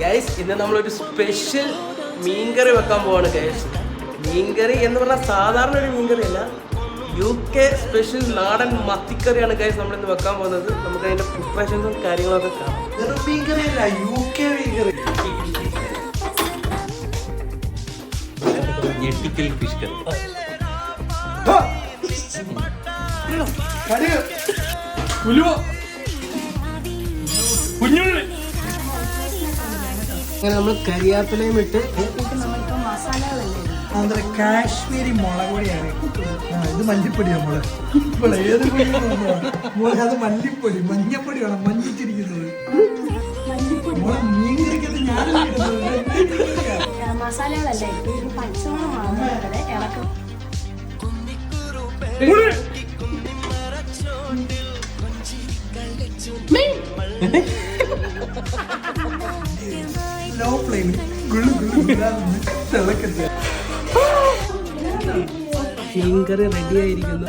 Guys ഇന്ന് നമ്മളൊരു special മീൻകറി വെക്കാൻ പോവാണ് ഗൈസ്. മീൻകറി എന്ന് പറഞ്ഞാൽ സാധാരണ ഒരു മീൻകറി അല്ല, UK സ്പെഷ്യൽ നാടൻ മത്തിക്കറിയാണ് ഗൈസ് നമ്മളിന്ന് വെക്കാൻ പോകുന്നത്. നമുക്ക് അതിന്റെ പ്രിപ്പറേഷൻസും കാര്യങ്ങളൊക്കെ കാണാം. ഫിഷ് കറി അങ്ങനെ നമ്മൾ കരിയാപ്പിലയും ഇട്ട് കാശ്മീരി മുളക് പൊടിയാണ്. ഇത് മല്ലിപ്പൊടി നമ്മള് ഏത് പൊടി അത് മല്ലിപ്പൊടി മഞ്ഞപ്പൊടി വേണം മഞ്ഞിച്ചിരിക്കുന്നത്. മീൻ കറിക്കകത്ത് മസാലകളല്ലേ പച്ചമുളകാണ് ഇളക്കും. ലോ ഫ്ലെയിമിൽ മീൻകറി റെഡി ആയിരിക്കുന്നു.